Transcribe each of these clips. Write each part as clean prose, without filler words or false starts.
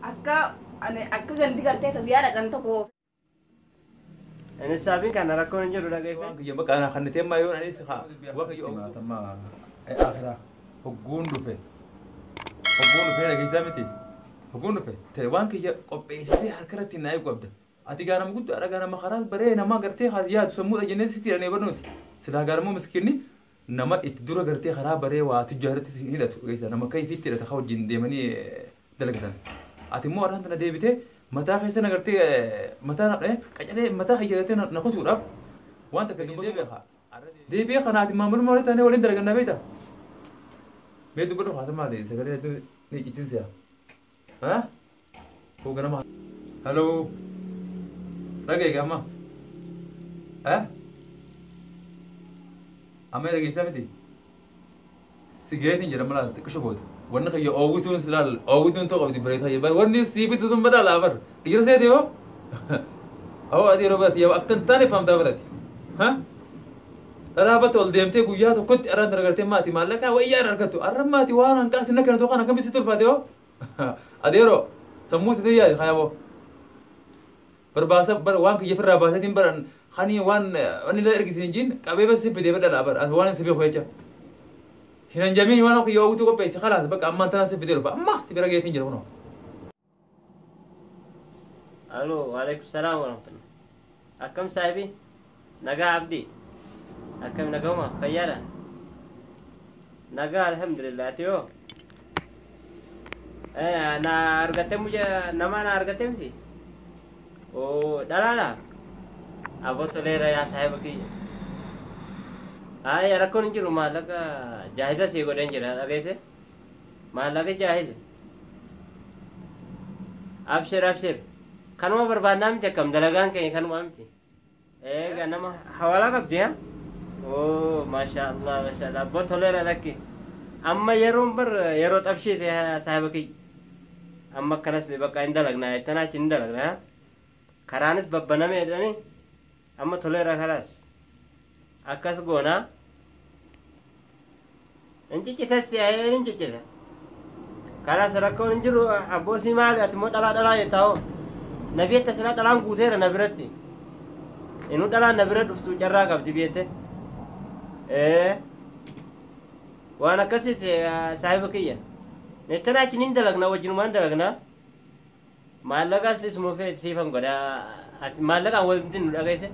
akka ganti gartee tasyaada kan tokko. Ini sabi kan rakkoon hin jiru dhageesse. Kiyya bakka ana kan nitee maayoon anis waan kiyya oguutama akhiraa hogguun dhufe dhageessaa miti hogguun dhufe ta'e waan kiyya qopheessitee harkarratti naa eegu qabda. Ati gaanama guddaa gaanama karaa baree namaa gartee haa yaadu sammuudha jennee sitti hidhanee barnooti. Silaa gaanamoo miskiinni nama itti dura gartee karaa baree waa tujjaarratti hidhatu dhageessaa nama akka ifiitti hidhata haa wajjin deemanii dalagatan. Ati immoo warraan tana deebitee mataa keessa nagartee mataa qacalee mataa hayyagatee na kutuudhaaf waan takka deebi'ee kanaati maamul moolee taanee waliin dalagannaa beekta. Mee dubbadhu haata maali sagalee hedduu ni ciccinsiya. Haa? Koo ganama. Haloo. Dhagee gamma. Haa? Amma dhageessaa miti. Sigareetiin jedhama laata xiqqisho booda. Wanni kayya oowwituun silaal oowwituun tokko qabdi bareedaa bar wanni siifitu sun badaalaa bar dhiira seeti yoo awwa ati yeroo barate yoo akka hin taane faamtaa barate ha dharaabatti ol deemtee guyyaa tokkotti arraan dargartee maati maallaqaa wayyaa argattu arran maati waan hanqaasi na kana tokko akkamitti tulfaate yoo adeero sammuu sitii yaade kaayaboo barbaasa bar waan kiyya firraa baasetiin baran kanii waan wanni la ergisiin jiin qabee bas sibbitee badalaa bar waan sibii ho'echa هنا جميل وانا اخي يوتو كوبيس خلاص بقى اما انت ناس بديرو فاما سيبي رجعتين جربنا الو وعليكم السلام ورحمه الله اكم صاحبي نجا عبدي اكم نجوما خيالا نجا الحمد لله تيو انا ارغتم نما انا ارغتم سي او دلالا ابو تليرا يا صاحبك آه يا ركون إنجيل مالك جاهزة سيقول إنجيل أكيسه مالك جاهز أبشر كانوا بربادنا متى كم دلقان كي كانوا أمتي إيه كنا ما حوالا كبديا أوه ما شاء الله بطلنا لك أما يروم يروت أبشي صاحبك أما كناس بقى إندلقنا إتنا إندلقنا كرانس ببنا ميداني أما توليرا خلاص أكاس غونا إنتي كتاسي أيه إنتي كذا خلاص ركون إنجرو أبوسي مالي أتموت دلا يتاو نبي تسلا دلان غوثير نبرتي إنو دلا نبرت أفتو جرا قبضي بيته إيه وأنا كسيت صاحبكية نتنا كنين دلقنا وجنومان دلقنا مالك اسمه في سيفهم قدا مالك أول تنو أكيسه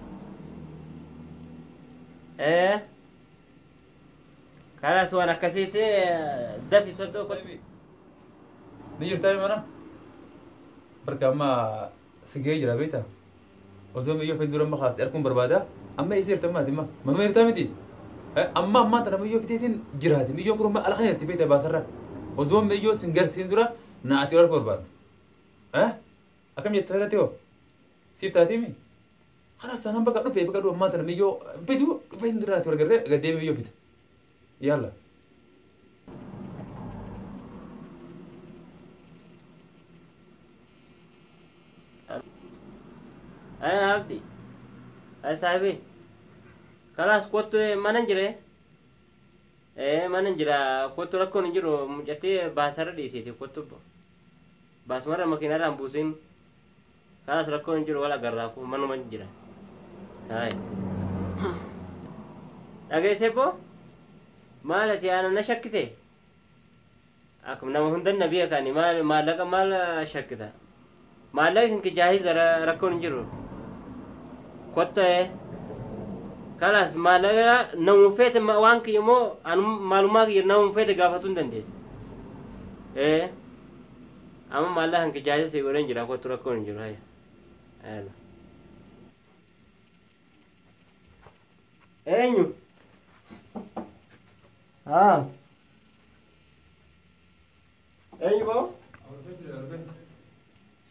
إيه خلاص وانا كسيت دفي صدق نيجي تاني منا بركما سجى جرا بيتا وزوم يو في دورم خاص أركم بربادا أما يصير تمام تما منو يرتامي دي أما ما ترى ميو في تيتين جرادي ميو كروم على خير تبيتا باسرة وزوم ميو سنجر سندرا ناتي ورا كوربان أكمل يتهرتيو سيف تاتيمي خلاص أنا بقى دو ما ترى ميو بدو فين درات ورا قدر قديم ميو بيتا يلا أنا عبدي أنا صاحبي خلاص كنت ما ننجري إيه ما ننجرا كنت ركون ننجرو مجتي باسر دي سيتي كنت باس مرة مكينة رامبوسين خلاص ركون ننجرو ولا قراكو منو منجرا هاي أجي سبو مالتي أنا نشكتي أكم نما هند النبي كاني مالك مال شكتا مالك إنك جاهز ركون ننجرو كوتة خلاص مالك نومفيت وانك يمو أنا معلومات نومفيت قافتون دندس إيه أما مالك إنك جاهز سيقولون نجرا كوتة ركون ننجرو هاي هلا أينو أينو بو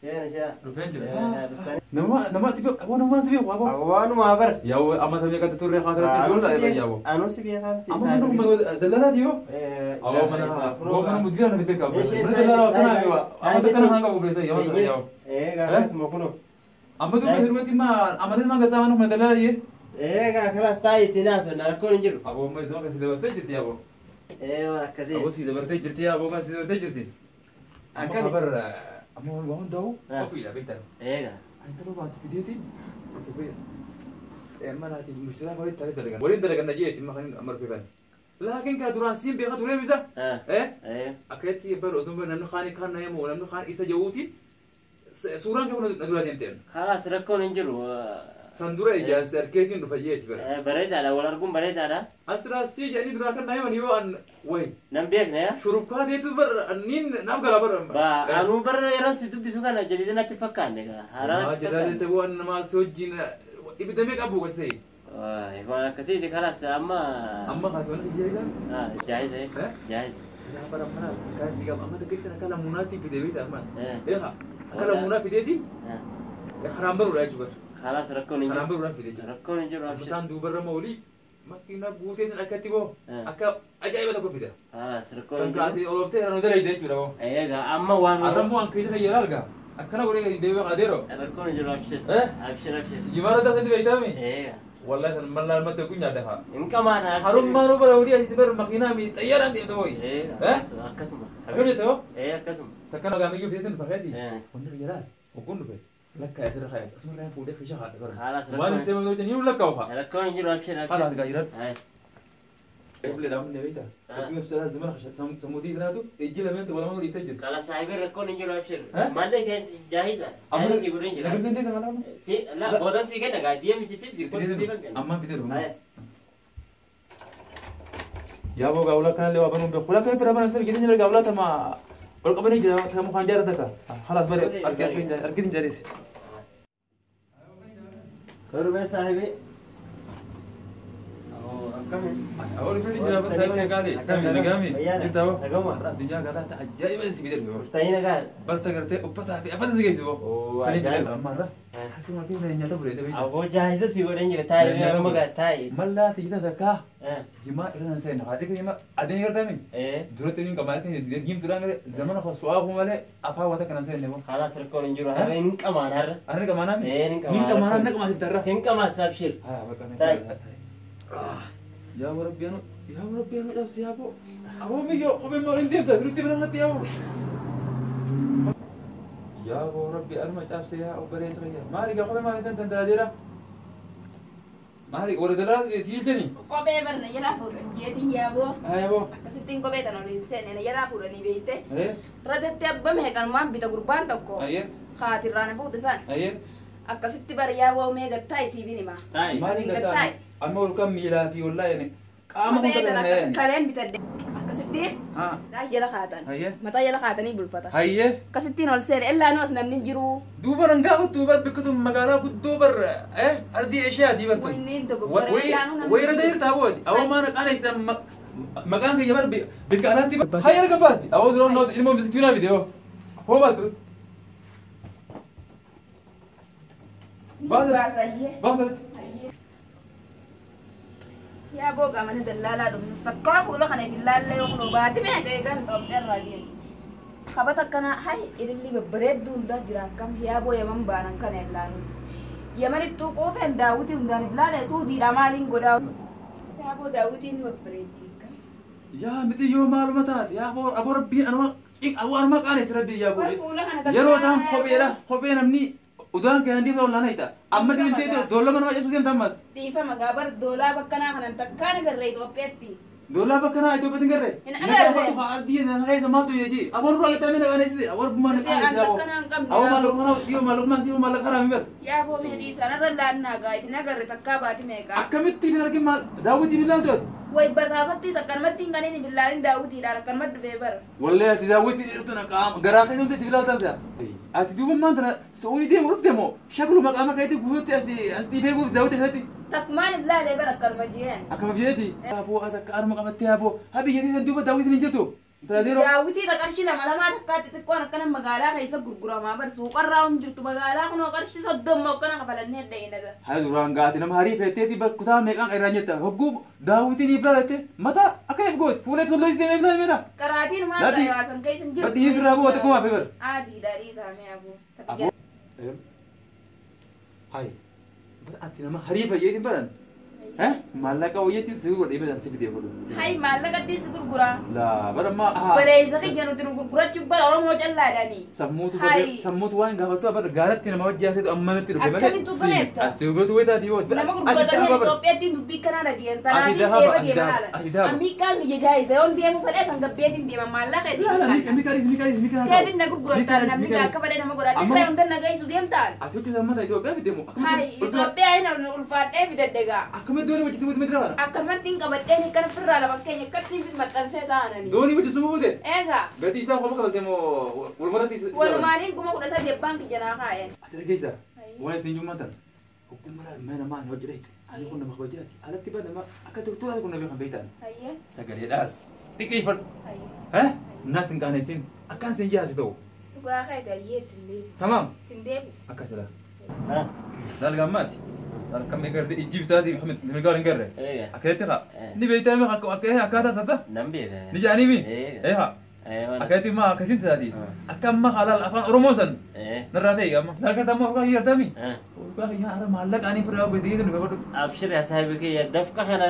شيء رفين جرا نما تبي وانا ما سبيه وابو أوانو ما بر يا أما تبي كده توري خاطر تقول لا يا أبو أنا سبيه خالتي أما منو دلنا ديو أو من مدير أنا بدك أبو دلنا كنا بيوا أما دكنا هنگا أبو بيتا يا إيه قاعد اسمه كنو أما دو ما قلت أنا ما دلنا ديه إيه خلاص تاي تناس ولا ركون نجرو أبو ما يزوج سيدا برتجرتي يا أبو إيه ولا كذي أبو سيدا برتجرتي يا أبو ما سيدا برتجرتي أكمل خبر amma waan dahu qophiidha beektaa eega anta loo baantu fideetiin mana ati mushtaraa waliin taa'ee dalagan waliin dalagan na jeetiin maqaan marfifan laakiin kaa duraan siin beekaa turee bisa akkatti bar oduu namni kaan kan na yamu namni kaan isa jawuuti suuraan kee na dura deemteen khalaas rakkoon hin jiru sandura ijaarsa arkeetiin dhufa jeeti bara bareedaadha wal arguun bareedaadha asiraastii jedhanii duraa kan na yaman yoo an way nan beekna yaa shurukaateetu bar niin naaf gala bar ba anuu bar yeroo si dubbisu kana jadiidin atti fakkaanne haaraa jedhalee ta'uu an namaa si wajjin ibidamee qabu gosa waan akkasiiti khalaas amma kaatu waan ijaa'idan jaayize jaayize yaa bara mana kan si qaba amma takkitti akka lamuunaatti fidee beekta amma eeha akka lamuunaa fideeti haraan baruudha jechuudha خلاص ركوني أنا بقول رافي ليش ركوني جرو أبشر كان دوبر مولي ما كنا بوتين أكتي بو أكا أجايب تكو فيدا خلاص ركوني سنكاتي أوروبتين أنا دري ديت جرو أيها أما وان أرمو أن كيسة يلالجا أكنا بقول لك ديبي قادرو ركوني جرو أبشر أبشر أبشر جمارة ده سندي بيتامي أيها والله ملا ما تكون جادها إن كمان حرم ما نو بلا ودي أسيبر مكينا مي تياران دي توي أكسم أكمل توا أكسم تكنا قاعد نجيب فيتين فخاتي ونر جلال وكون بيه لك يا سر خير اسمه لا فودك في شهر خلاص ما نسمع نقول تاني ولا كوها ركون يجرو أبشر خلاص قايرات قبل دام نبيتا تقول سر زمان خش سمودي ذاته يجي لما انت ولا ما ودي تجي خلاص صاحبي ركون يجرو أبشر ما ده كان جاهزة أمر يقولون لا بس انت كمان سي لا بدن سي كده قاعد يمشي في فيزيك أما بيدرون يا أبو قاولا كان لو أبنون بخلا كيف برا نصير كده نرجع قاولا تما والقبني جا تما خانجارة تكا خلاص بري أركين جالس كربي صاحبي أول بيجي جنا بس هاي كالي كم نجامي جبت أبو الدنيا قالها تعجب بس بيدر بيو تاينا قال برتا كرتة أبتا في أبدا زي كذا خلي بيدر مرة حكي ما فينا نياتا بريدة بيجي أبو جاهزة سيقولين جل تاي أنا ما قال تاي ملا تيجي تذكى يما إلى نسين هذيك يما أدين يرتاح من دورة تنين كمان تنين جيم ترى زمان خلاص سواء هو ماله أفا وقتك نسين نبوا خلاص ركون يجرو هذا إنك كمان هذا أنا كمان أنا إنك كمان أنا كمان سبترا إنك كمان سبشير تاي يا ربي أنا نفسي يا أبو ميجو خبي ما عندي تدري تبنا هاتي يا ربي أنا ما نفسي يا أبو بريت غير ما رجع خبي ما عندي تندرا ما رجع ورد الراس يجيني Kophee barna yala fuudhan jeetii yaaboo هاي أبو akkasittiin kophee tan oliin seenne yala fuudhanii beeyte radatti abbame heeganumaan bita gurbaan tokko haatirraan fuudhe san akkasitti bari yaaboo mee gattaa isiifin himaa ما رجع أما ولكم ميلا في والله يعني قام kaleen bitadde akkasittiin raas jala kaatan mataa jala kaatanii bulfata هيا akkasittiin ol seene illaa nu as namni jiru دوبر نقاو دوبر بكتم مقالا كنت دوبر أردي أشياء دي برتو وينين تقول ويرا داير تابود أو ما أنا إذا مكان كي يبر بالكالات دي هاي الكباسي أو درون نوت إلمو بسكينا فيديو هو بس بس يا بوغا من دلالة دم نستقر ولا خنا بالله يخلو باتي ما جاي كان طبيعي راجين خبطك كنا هاي اللي ببرد دون ده جراكم يا بو يمن بانن كان يلانو يمن التوقو فين داوتي وندان بلا سودي دامالين غدا يا بو داوتي ببريتك يا متي يوم معلومات يا أبو ربي أنا ما قال ربي يا أبو يا رو تام خبيرة مني udaan kan dia tahu lana itu, amma dia itu dola mana macam tu yang tamat. Tifa magabar dola bakana kanan takkan gerre itu opeti. Dola bakana itu penting gerre. Apa tu hal dia nak hai sama tu ya ji. Awal orang kita mana kan ini, awal mana kan ini awal. Awal malu mana sih malu karam ber. Ya bo medi sana rendah naga, ini gerre takkan bati mereka. Akamit tibi lagi mal, Dawud tibi lagi tu. Woi bahasa ti sakkan mati kan ini bilarin Dawud tidak akan mati beber. Wallah Dawud itu nak geraknya itu tibi lagi tu. Ati dua mana tu, Saudi dia muruk demo. Syakulu mak amak itu guru ati bego Dawud hati. Takman bila lebar akan majian. Akan majian. Abu kata kan mak amat tiap abu. Habis jadi dua Dawud ini jatuh. Dawud tidak karshi lah malam ada kat itu kau nak kena magala kaisa gurgura mabar sukar round jurtu magala kau karshi sodom mau kena kapalan net deh ini. Hai orang gati nama hari pete tiba kuta megang airnya ta. Hukum Dawud ini belar itu. Mata akan ikut. Full itu lois dia belar mana? Karatin mana kawasan kaisa jurtu. Berarti Israel abu atau kau apa ber? Adi dari sama abu. Abu. Hai. Berarti nama hari pete ini beran. ها مالك ويتي سيقول إيه بدل سيبدي يقولوا هاي مالك قد يسكر لا بدل ما ولا يزخي جنو تنو قرا تشبال أول ما وجه الله داني سموت وين قابلتوا بدل قالت كنا ما وجهت أمانة تلو أكمل تبنيتا سيقول تويتا ديوت nama gurguratan Itoophiyaa din dubbii kana da diyan tanaafi deema haala ammi kan jajai sai on deemu fadhe san gabbeetin deema maallaqa isi kan kadin na gurguratan namni ga akka fadhe nama godha tikra undan na gaisu deemtaan ati hojii sammata Itoophiyaa fidemu hai Itoophiyaa ina ulfaadhe fidaddega akkamitti doonii hojii sumuuti midira wala akkamattiin qabadhee ni kana firraa lama keenya kattiin fi maxxansee ta'anani doonii hojii sumuute eega gatii isaa qofa qabatee moo walmarratti walumaaniin 13,000 baanki janaa kaa'een ati dhageessa waan ittiin jummatan hukumara mana maan hojjeete ani kun nama hojjeeti alatti bada ma akka turtuura kun nabi kan beektan hayyee sagaleedhaas xiqqeeffadhu hayyee naas hin qaanessin akkaan sin jaasi ta'u dhugaa kaa'e hayyee tindeebi tamaam tindeebi akka sila dalgammaati dalgam eegarte ijjibtaati migaal hin garre akkasitti haa ni beeytame akkaataa tata ni jaaniimi haa akkasitti ma akkasin taati akka amma halal afaan oromoo san narraa ta'e amma dalgata amma urgaa hiyartami urgaa hiyaara maallaqa ani firaa beekee kan dhufee أبشر يا صاحبي كي دفقة خنا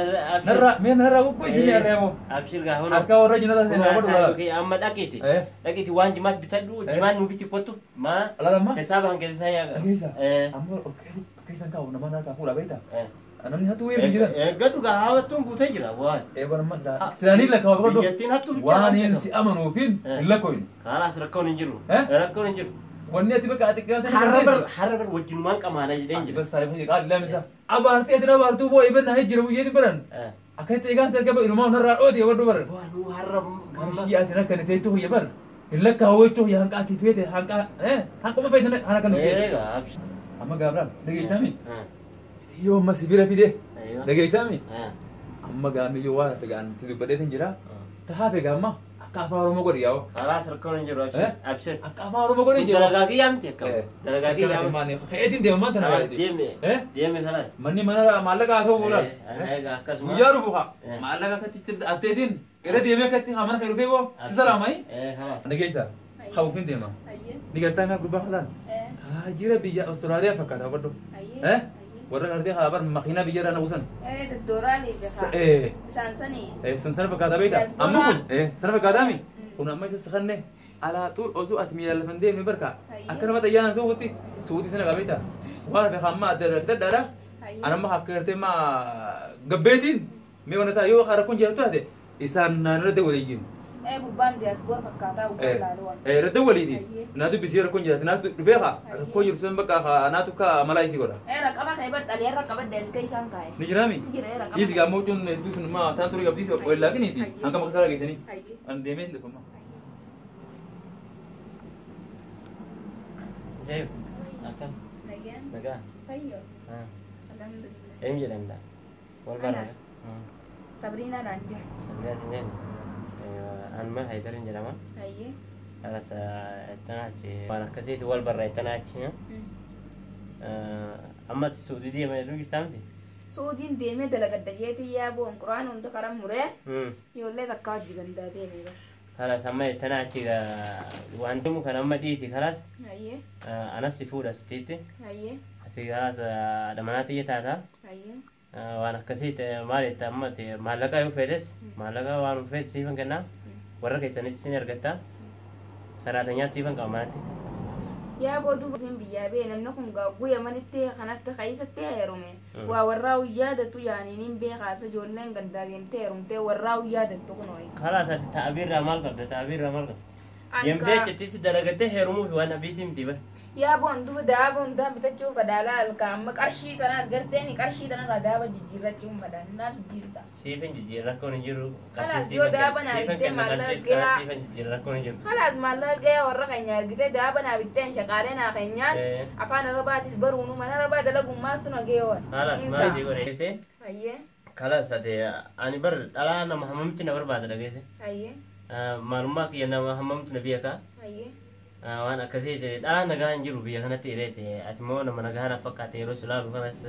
narraa mee narraa gubbaa isin yarreemo أبشر قهونا harka warra jinata sin يا wadu صاحبي كي أما دقيتي دقيتي وان جماعة بتدو جماعة نوبيتي كوتو ما alalama حسابها كذا سايا dhageessa amma keessan kaa'u nama narraa fuudha beekta namni hatu weerri jira قدو قهوة توم بوتجرا وان eebanamma silaanii lakkaawaa godhu بيجتين هتو waan hin si amanuufin hin lakkoyin خلاص ركون نجرو ركون نجرو wanni ati bakka ati qaatan حربر وجن ما كمان جدين bas saayif hojii qaali lamisa abaartii ati abaartuu boo iban na hijjira guyyeeti baran akkatti eegaan sargaba inumaa narraa dhooti wadhu baran وانو حرب kamishii ati rakkane teettu huyya bar hin lakkaawwachuu huyya hanqa ati feete hanquma feete hana kan nuti ايوه ابشر amma gaabraa dhageessami yoo amma sibira fide ايوه dhageessami amma gaamii yoo waan dhagaan ti dubbadheetin jira tahaafe gaamma akka afaan oromoo godhi yaa'u خلاص ركون نجرو ابشر ابشر akka afaan oromoo godhi jira دلقاقي يامتي كم دلقاقي يامتي keetiin deemamaa tana خلاص gaadhi ديمي ديمي خلاص manni mana maallaqa haa ta'u bulaan ايوه كسمة guyyaa dhufu haa maallaqa akkatti afteetiin irra deemee akkatti hamana kee dhufee boo si salaamai ايه خلاص dhageessa hawufin deema hayyee ni gartaa ngaa gurbaa halaan taajira biyya Austraaliyaa fakkaata baddo hayyee warra gartee haa bar makiinaa biyya irraa naqusan dooraalii beekaa isaan sanii sun sana fakkaata beekta amma kun sana fakkaataami kun amma isa sakanne alaa xuul osoo ati miila lafan deemne barka akka nama xayyaana suufutti suutii sana qabeeta waan hafe hamma adda dadhaadha anamma akka gartee ma gabbeetiin mee wanta yoo rakkoon jiraattu taate isaan naannoo radda waliin gubbaan diyaaspoora fakkaataa gubbaan laaluwwan radda waliiti naatu bisii rakkoon jiraate naatu dhufee haa rakkoon jirtu san bakka naatu ka malaa isii godha raqaba kee bar xalee raqaba deeska isaan kaa'e ni jiraami ni jira raqaba yisi gaammoo jechuun sun ma taan turii qabdii wallaa kiniiti hanga maksa dhageessanii an deemee hin dhufama ايوه اكم nagaan نجا fayyo ها alhamdulillah ايم جدًا ده والبرا sabriinaa dhaan jira سميها سنين أنا ما هيدرين جلما hayyee على التناجي وأنا كسيت والبرا التناجي أما السعودية دي ما يدوش تامتي suudiin deemee dalagadda jeetii yaaboon quraan hunda karan muree ijoollee takka hojii gandaa deemee bar خلاص أما التناجي وأنتم كان أما ديسي خلاص hayyee أنا سيفودا ستيتي hayyee أسي خلاص دماناتي يتاتا hayyee وأنا كسيت مالي تأمتي مالك أيو فيدس مالك وأنا فيدس سيفن كنا ورا كيسان السنير قتا سراتنيا سيفن كماتي yaaboo duubin biyyaa bee namni kun guyya manitti kanatti keessatti heerume waa warraa yaadatu yaaniin beekaasa ijoolleen gandaa deemtee heerumtee warraa yaadatu kun ho'i خلاص تعبير مال قبل تعبير مال قبل يمدي تيسي درجته هرمو في وانا بيتي متيبه yaaboon duuba daaboon daa bitachuu fadaalaa alkaamma qarshii tanaas garteemi qarshii tanarraa daaba jijjiirrachuun fadaan naa jijjiirta سيفن جي ركون جيرو خلاص يو دابا انا بيتي مالا جيا سيفن جي ركون جيرو خلاص مالا جيا ورا خنيا جيتي دابا انا بيتين شغالين خنيا افانا ربات برونو من ربات لغم ما تنا جيوا خلاص ما سي غوري سي اييه خلاص اتي اني بر انا محممتنا بر بعد دغيسه اييه معلومات ينا محممتنا بيكا اييه وانا كسيت انا نغان جيرو بيا كانت ريتي اتمو ما نغانا فكاتي رسول الله كناس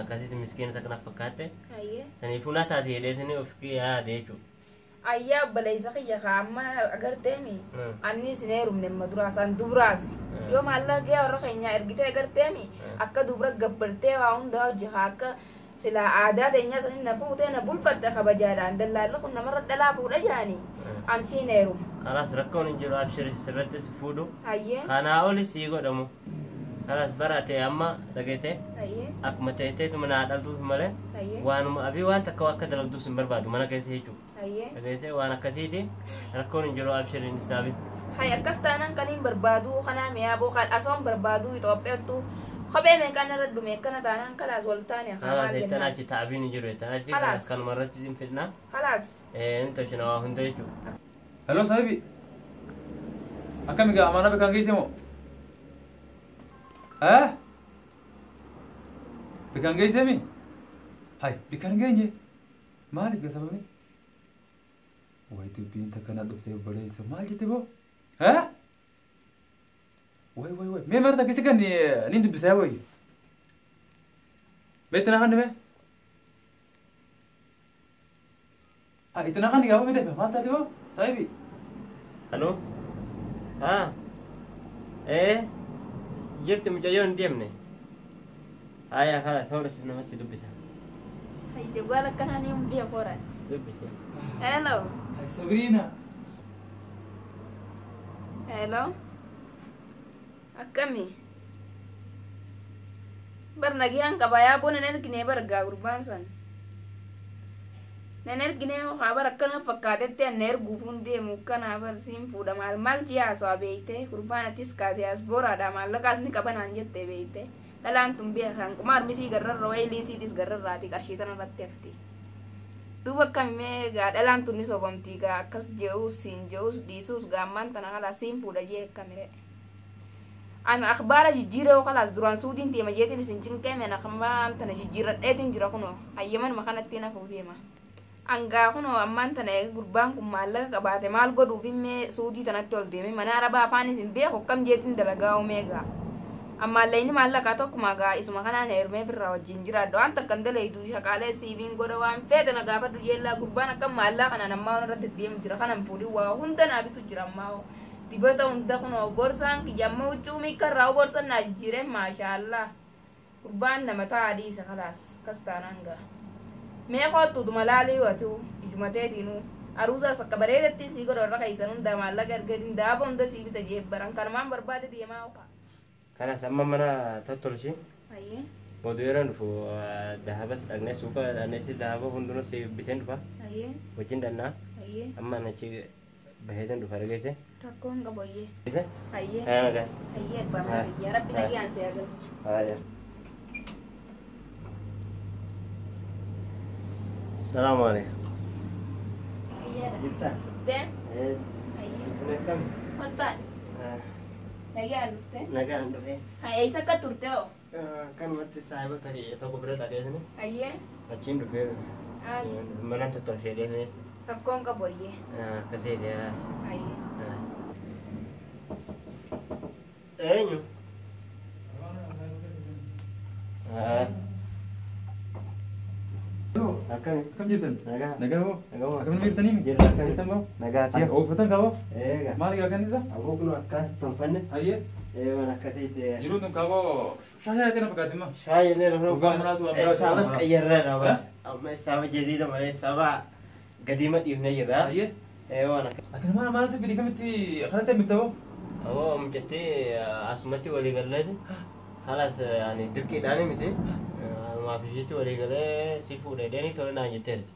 كسيت مسكين سكنا فكاتي اييه سنيفونا تاسي ديسني وفكي ها ديچو ayyaa balleessa kiyya kaa'amma agarteemi anni sineerum nemma duraasan duburaas yoo maallaa gee warra keenyaa ergitee agarteemi akka dubra gabbaltee waa hundaa hojii akka sila aadaa teenya sanin na fuutee na bulfatte kabajaadhaan dallaalli kun namarra dhalaa fuudha jaani an siineeru خلاص ركون نجرو أبشر سرت سفودو hayyee كان أولي سيجو دمو خلاص براتي أما دقيتي hayyee أكمتي تيتو من عدل تو ماله hayyee وأنا أبي وأنت كواكد لك دوس بربادو مانا كيسي هيجو hayyee دقيتي وأنا كسيتي ركون نجرو أبشر نسابي hay akkas taanaan kaniin barbaaduu kanaa mi'aaboo kan asoon barbaaduu Itoophiyaattu kophee meeqaan irra dhume akkana taanaan kalaas wal taane خلاص يتناجي تعبين نجرو يتناجي خلاص. كان مرة تزين فتنا خلاص أنت شنو هندو يجو Hello sahibi. Akkami ga amana bekan geesse moo? Bekan geesse mi? Hai, bekan geenye. Maaliif ga sababi? Way dubbiin takkana dhuftee obboleessa maal jette boo? Way. Mee marta keessa kan nin dubbisaa way. Beettana kan dhime? Ittana kan dhigaa boo maal taate boo? Sahibi. الو ايه جرت مجيون ديمني هاي خلاص هو رسل نفسي دبسها hay jawaalak kanaan yung biya koran دبسها hello Hai Sabrina. hello akkami bar nagiyan kabayaa boo nan ergine bar gaa gurbaan san nan ergine bar akkana fakkaatetti an erguufun deemu kana bar siin fuudha maal jiyaaso beeyte gurbaan atis kaate as boraadha maallaqaas ni qabanaan jette beeyte dhalaan tun beekan qumaar misii garrarra way liisiitis garrarraati qarshii tana irratti hafti duuba akkamimee gaa dhalaan tun ni sobamtii gaa akkas je'uus siin je'uus dhiisuus gaammaan tana kalaa siin fuudha jee akkamire an akhbaara jijjiiree kalaas duraan suudiin deema jeetiin isin cinqee meen akkaan tana jijjiirradheetiin jira kuno hayyaman makanatti na fuudeema angaa kuno ammaan tana eega gurbaan kun maallaqa qabaate maal godhuuf immee suudii tanatti ol deeme mana arabaa afaan isin beeku akkam jeetiin dalagaa umeegaa ammaallee inni maallaqaa tokkuma gaa isuma kanaan heermee birraa wajjin jiraadha waan takkan dalaydu shaqaalee siiviin godha waan feete na gaafadhu jeellaa gurbaan akkam maallaa kanaan ammaa waan irratti deemu jira kanan fuudhin waa hunda naa bitu jira ammaa dibata hunda kunoo borsaan kiyyamma huccuu miikkarraa borsan naa jijjiireen maashaallah gurbaan nama taa'adii isa kalaas kas taanaan gaa mee kootu duma laalii watu ijumateetiinuu aruusaas akka bareedatti sii godha warra keessan hunda maallaqa ergatiin daaba hunda sii bita jeebbaran kanumaan barbaade deemaa oqa خلاص أما منا تطلشي hayyee وديران فو ذهبس أغنى سوكا أنتي ذهبه هندونا سي بيتين دفا hayyee وجين دنا hayyee أما نشي بهيدن دفا رجيسه rakkoon qaboyyee إذا hayyee أنا كان hayyee abbaa yaa rabbi nagaan si agalchu هاي السلام عليكم hayyeedha جبتها dhuftee إيه hayyee كم kottaan nagaan dhuftee نجان دفع hayyee isa akka turte oo كان وقت صاحبه تري تو قبل لا جاهزني hayyee أشين دفع منا تطلشي ليه rakkoon qaboyyee كسيد يا راس hayyee أينو أكمل Akkam jirtan? Nagaa. Nagaa moo? Nagaa. Akkam mirtanii mi? Jirra akkami. Jirtan moo? Nagaatiyo. Oofatan kaaboo? Eega. Maali gaa kan isa? Aboo kun akka tolfanne. Hayyee. Waan akkasiiti. Jiruun tun kaaboo shaayyaa ta'e na fakkaatti ma? Shaayii illee lafa Dhugaa muraatu waan biraati. Saabas qayyarraa dha. Amma saaba jadiida malee saaba gadiima dhiifnee jirra. Hayyee. Waan akka. Ati nama maal sibbidii kamitti kanatti mirtaboo? Aboo mucattee asumatti walii galleeti. Halas ani dirqiidhaan miti. Maaf isheetti walii galee si fuudhee deeni tola naan jetteerti.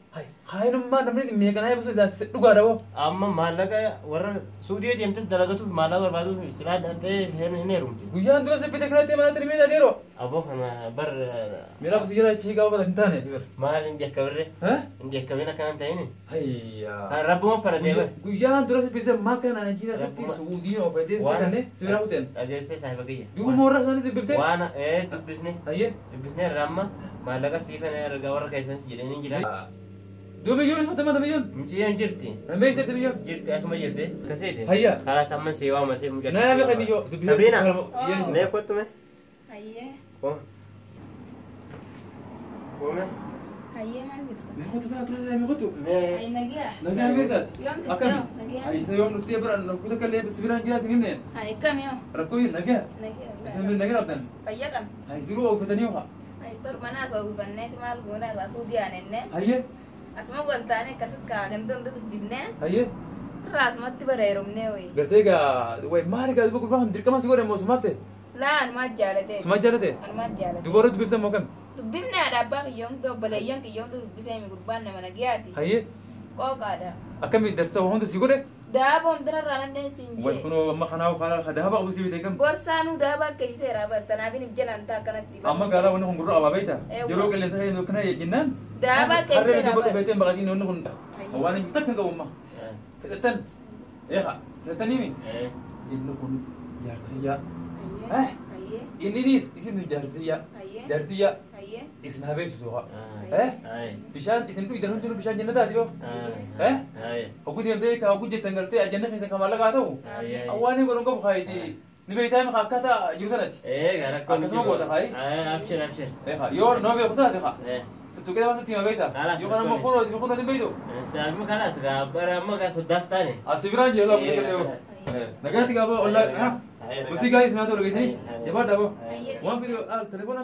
Haayinummaa namni meeqanaa eebbisu idaati dhugaadha boo? Amma maallaqa warra suudii deemtes dalagatuuf maallaqa barbaatuuf silaa dhantee hin heerumti. Guyyaan dura sibbite kanatti mana tirmii adeero. Aboo kana bar Miira busi jira achii qabu hin taane ati bara. maal hin jekkabirre hin jekkabin akkanan ta'ini. Hayyaa. Kan rabbuma faradee bar. Guyyaan dura sibbise maa kana jiina sitti suudiin ofeetee sikanne sibira fuuteen. Dhageessee saahiba kiyya. Duuba moorra isaanii dubbiftee? Waan dubbisne Hayyee. dubbisne irraa amma maallaqa siifan ergaa warra keessanis jedhanii jira. Dua milyon satu mata milyon. Miciyyoon jirti. Nambai satu milyon. Jirti asuma jirti. Kaseeti. Hayya. Karaa samman see waama see mucaa. Nah, mereka milyon. Sabrina. Oh. Mee kottume. hayyee Ko. Kome. hayyee maal jirta Mereka tu tak mereka tu. Mee. hayyee nagaa Nagaa mereka. Yom Akan. nagaa Ay, saya om nukti beran, nukti kali sebiran jelas ini nih. hayyee kam yoo Rakoi naga. nagaa Saya ambil naga apa? fayyaa qam Ay, dulu aku bertanya apa? Ay torbana so bufanne timal gona rasudi anenne. Hayyee. Asma waltaane kasit ka gandan du bibne. Hayyee. Rasmatti bareerumne way. Gartee gaa way maali gaa duba gurbaan dirqama si godhe moo sumaafte? Laan ma jaalate. Suma jaalate? An ma jaalate. Dubarra dubbiftan moo kam? Dubbifne ada abbaa kiyyoon obboleeyyan kiyyoon dubbisee mi gurbaan nama nagiyaati. Hayyee. Qooqaadha. Akkamitti darsa hunda si godhe? Daaba hundarraa nan deensiin Way jee. kunoo amma kanaa kanaa daaba qabu si bitee kam? Gorsaanuu daaba keeyseera bartanaafin jalaan taa kanatti. Amma gaalaa wanni kun gurra abaabeeta. Eewwa. Yeroo qilleensa kana kana jennaan. Daaba Harree keeyseera duba bar. dhubeeteen baqatiin wanni kun Hayyee. waan hin takka qabu amma. Fedhatan. Eeqa. Fedhatanii inni kun jaartiyyaa. Hayyee. Hayyee. Inninis isin jaartiyyaa. Hayyee. Jaartiyyaa. Hayyee. Isin habeessu soha. Ay. Bishaan isin dhugdan hundinuu bishaan jannataati yoo. Ay. Hoggu deemtee ka hoggu jettan gartee ajjanna keessan ka maallaqaa ta'u. Ay. Awwaanii godhun qabu kaayiti. Ni beektaa hima akkaataa jiru sanatti. Rakkoon Akkasuma goota kaayi. Abshir abshir. Yoo nama beeku taate kaa. Tuttuqee waan sitti hima beektaa. Kalaas Yoo kana immoo kunoo hin beektu. Saabima kanas gaabara amma kan soddaas taane. Asi biraan jee laa bukkee yoo. Nagaatti gaaba ollaa. Bultii gaa'ii sinaa ta'u dhageessanii. Jabaa dhaaboo. Hayyee. Waan fidee telefoona.